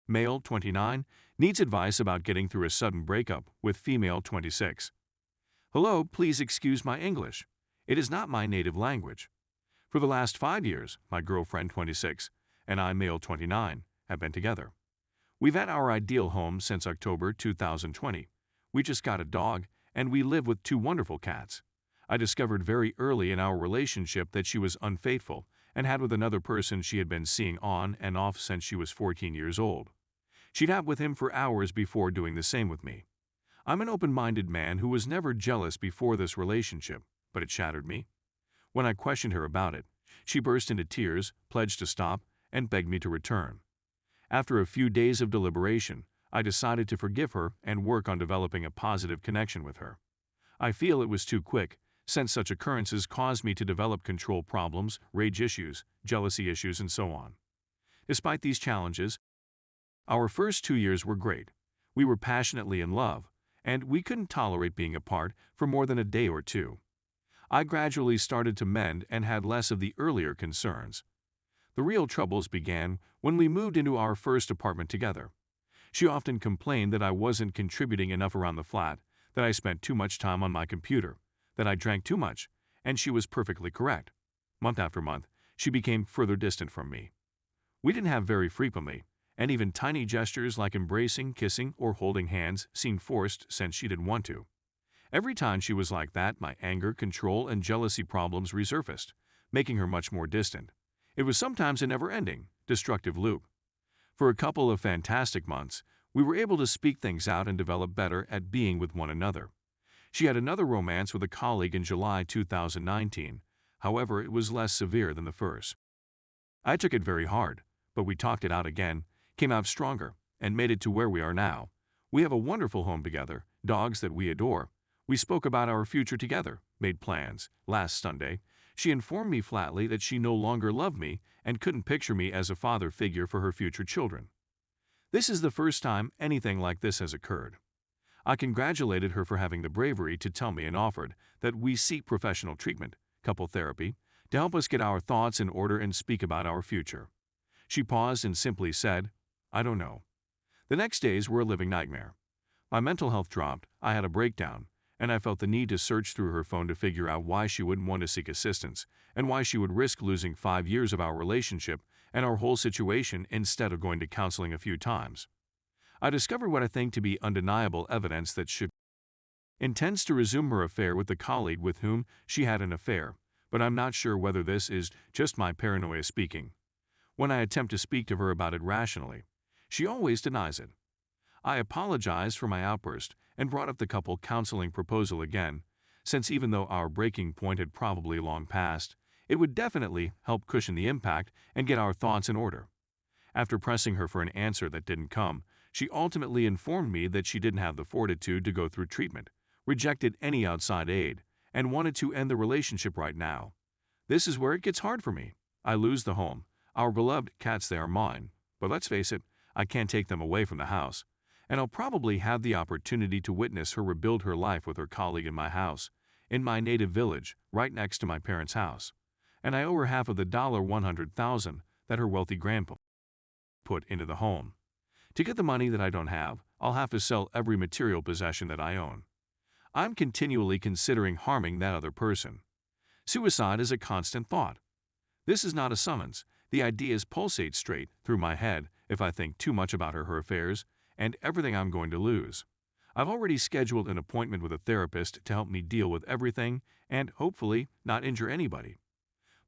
male 29, needs advice about getting through a sudden breakup with female 26. Hello, please excuse my English. It is not my native language. For the last 5 years, my girlfriend 26 and I, male 29, have been together. We've had our ideal home since October 2020. We just got a dog, and we live with 2 wonderful cats. I discovered very early in our relationship that she was unfaithful and had with another person she had been seeing on and off since she was 14 years old. She'd have with him for hours before doing the same with me. I'm an open-minded man who was never jealous before this relationship, but it shattered me. When I questioned her about it, she burst into tears, pledged to stop, and begged me to return. After a few days of deliberation, I decided to forgive her and work on developing a positive connection with her. I feel it was too quick, since such occurrences caused me to develop control problems, rage issues, jealousy issues, and so on. Despite these challenges, our first 2 years were great. We were passionately in love, and we couldn't tolerate being apart for more than a day or two. I gradually started to mend and had less of the earlier concerns. The real troubles began when we moved into our first apartment together. She often complained that I wasn't contributing enough around the flat, that I spent too much time on my computer, that I drank too much, and she was perfectly correct. Month after month, she became further distant from me. We didn't have very frequently, and even tiny gestures like embracing, kissing, or holding hands seemed forced since she didn't want to. Every time she was like that, my anger, control, and jealousy problems resurfaced, making her much more distant. It was sometimes a never-ending, destructive loop. For a couple of fantastic months, we were able to speak things out and develop better at being with one another. She had another romance with a colleague in July 2019, however, it was less severe than the first. I took it very hard, but we talked it out again, came out stronger, and made it to where we are now. We have a wonderful home together, dogs that we adore. We spoke about our future together, made plans. Last Sunday, she informed me flatly that she no longer loved me and couldn't picture me as a father figure for her future children. This is the first time anything like this has occurred. I congratulated her for having the bravery to tell me and offered that we seek professional treatment, couple therapy, to help us get our thoughts in order and speak about our future. She paused and simply said, "I don't know." The next days were a living nightmare. My mental health dropped, I had a breakdown, and I felt the need to search through her phone to figure out why she wouldn't want to seek assistance and why she would risk losing 5 years of our relationship and our whole situation instead of going to counseling a few times. I discovered what I think to be undeniable evidence that she intends to resume her affair with the colleague with whom she had an affair, but I'm not sure whether this is just my paranoia speaking. When I attempt to speak to her about it rationally, she always denies it. I apologized for my outburst and brought up the couple counseling proposal again, since even though our breaking point had probably long passed, it would definitely help cushion the impact and get our thoughts in order. After pressing her for an answer that didn't come, she ultimately informed me that she didn't have the fortitude to go through treatment, rejected any outside aid, and wanted to end the relationship right now. This is where it gets hard for me. I lose the home. Our beloved cats, they are mine. But let's face it, I can't take them away from the house. And I'll probably have the opportunity to witness her rebuild her life with her colleague in my house, in my native village, right next to my parents' house. And I owe her half of the $100,000 that her wealthy grandpa put into the home. To get the money that I don't have, I'll have to sell every material possession that I own. I'm continually considering harming that other person. Suicide is a constant thought. This is not a summons. The ideas pulsate straight through my head if I think too much about her affairs, and everything I'm going to lose. I've already scheduled an appointment with a therapist to help me deal with everything and, hopefully, not injure anybody.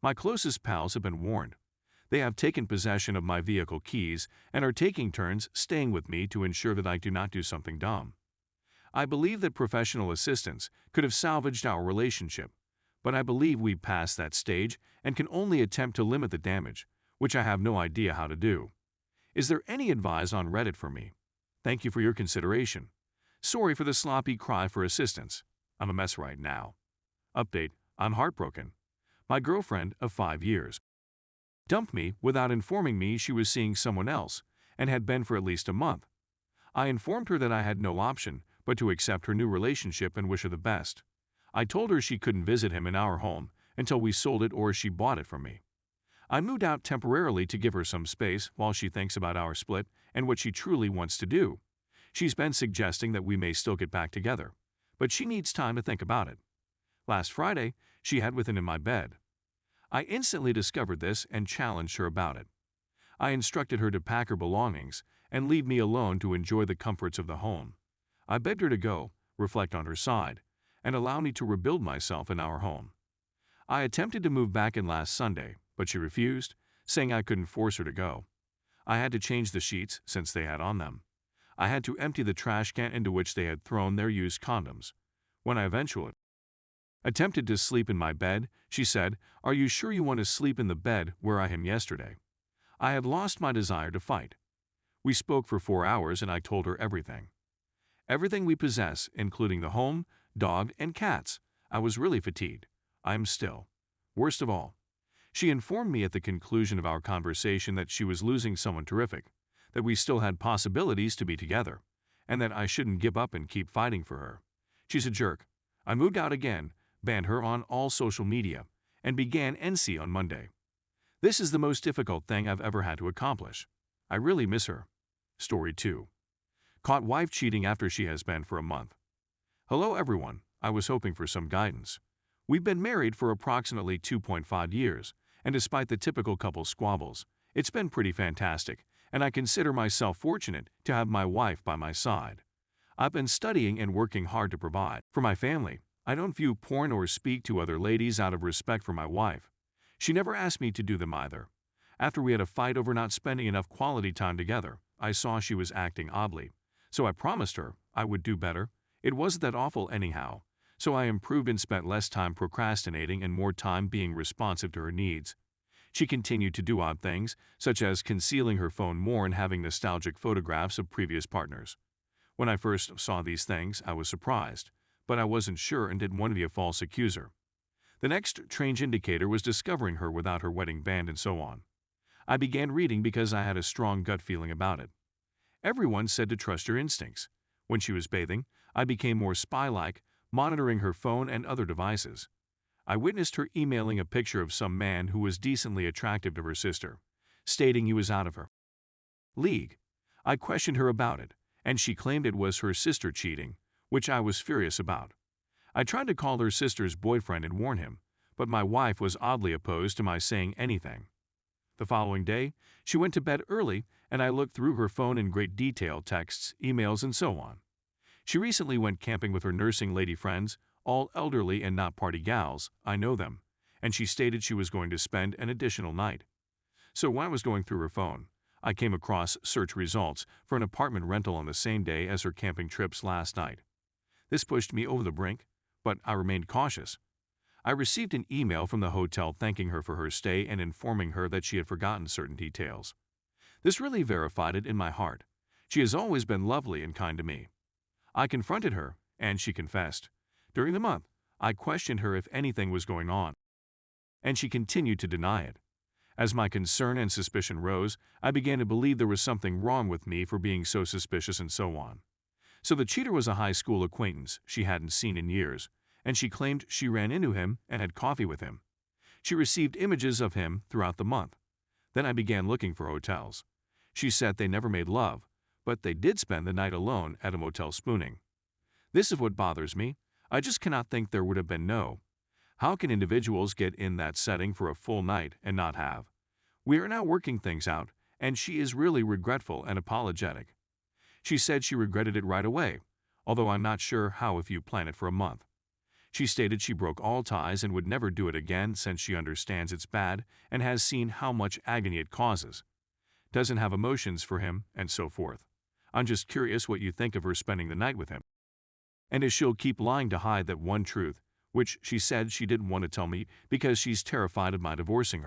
My closest pals have been warned. They have taken possession of my vehicle keys and are taking turns staying with me to ensure that I do not do something dumb. I believe that professional assistance could have salvaged our relationship, but I believe we've passed that stage and can only attempt to limit the damage, which I have no idea how to do. Is there any advice on Reddit for me? Thank you for your consideration. Sorry for the sloppy cry for assistance. I'm a mess right now. Update: I'm heartbroken. My girlfriend of 5 years dumped me without informing me she was seeing someone else and had been for at least a month. I informed her that I had no option but to accept her new relationship and wish her the best. I told her she couldn't visit him in our home until we sold it or she bought it from me. I moved out temporarily to give her some space while she thinks about our split and what she truly wants to do. She's been suggesting that we may still get back together, but she needs time to think about it. Last Friday, she had with him in my bed. I instantly discovered this and challenged her about it. I instructed her to pack her belongings and leave me alone to enjoy the comforts of the home. I begged her to go, reflect on her side, and allow me to rebuild myself in our home. I attempted to move back in last Sunday, but she refused, saying I couldn't force her to go. I had to change the sheets since they had on them. I had to empty the trash can into which they had thrown their used condoms. When I eventually attempted to sleep in my bed, she said, "Are you sure you want to sleep in the bed where I am yesterday?" I had lost my desire to fight. We spoke for 4 hours and I told her everything. Everything we possess, including the home, dog, and cats. I was really fatigued. I am still. Worst of all, she informed me at the conclusion of our conversation that she was losing someone terrific, that we still had possibilities to be together, and that I shouldn't give up and keep fighting for her. She's a jerk. I moved out again, banned her on all social media, and began NC on Monday. This is the most difficult thing I've ever had to accomplish. I really miss her. Story 2. Caught wife cheating after she has been for a month. Hello everyone, I was hoping for some guidance. We've been married for approximately 2.5 years, and despite the typical couple squabbles, it's been pretty fantastic, and I consider myself fortunate to have my wife by my side. I've been studying and working hard to provide for my family. I don't view porn or speak to other ladies out of respect for my wife. She never asked me to do them either. After we had a fight over not spending enough quality time together, I saw she was acting oddly. So I promised her I would do better. It wasn't that awful anyhow. So I improved and spent less time procrastinating and more time being responsive to her needs. She continued to do odd things, such as concealing her phone more and having nostalgic photographs of previous partners. When I first saw these things, I was surprised, but I wasn't sure and didn't want to be a false accuser. The next strange indicator was discovering her without her wedding band and so on. I began reading because I had a strong gut feeling about it. Everyone said to trust your instincts. When she was bathing, I became more spy-like, monitoring her phone and other devices. I witnessed her emailing a picture of some man who was decently attractive to her sister, stating he was out of her league. I questioned her about it, and she claimed it was her sister cheating, which I was furious about. I tried to call her sister's boyfriend and warn him, but my wife was oddly opposed to my saying anything. The following day, she went to bed early, and I looked through her phone in great detail, texts, emails, and so on. She recently went camping with her nursing lady friends, all elderly and not party gals, I know them, and she stated she was going to spend an additional night. So when I was going through her phone, I came across search results for an apartment rental on the same day as her camping trips last night. This pushed me over the brink, but I remained cautious. I received an email from the hotel thanking her for her stay and informing her that she had forgotten certain details. This really verified it in my heart. She has always been lovely and kind to me. I confronted her, and she confessed. During the month, I questioned her if anything was going on, and she continued to deny it. As my concern and suspicion rose, I began to believe there was something wrong with me for being so suspicious and so on. So the cheater was a high school acquaintance she hadn't seen in years, and she claimed she ran into him and had coffee with him. She received images of him throughout the month. Then I began looking for hotels. She said they never made love, but they did spend the night alone at a motel spooning. This is what bothers me. I just cannot think there would have been no. How can individuals get in that setting for a full night and not have? We are now working things out, and she is really regretful and apologetic. She said she regretted it right away, although I'm not sure how if you plan it for a month. She stated she broke all ties and would never do it again since she understands it's bad and has seen how much agony it causes. Doesn't have emotions for him, and so forth. I'm just curious what you think of her spending the night with him. And if she'll keep lying to hide that one truth, which she said she didn't want to tell me because she's terrified of my divorcing her.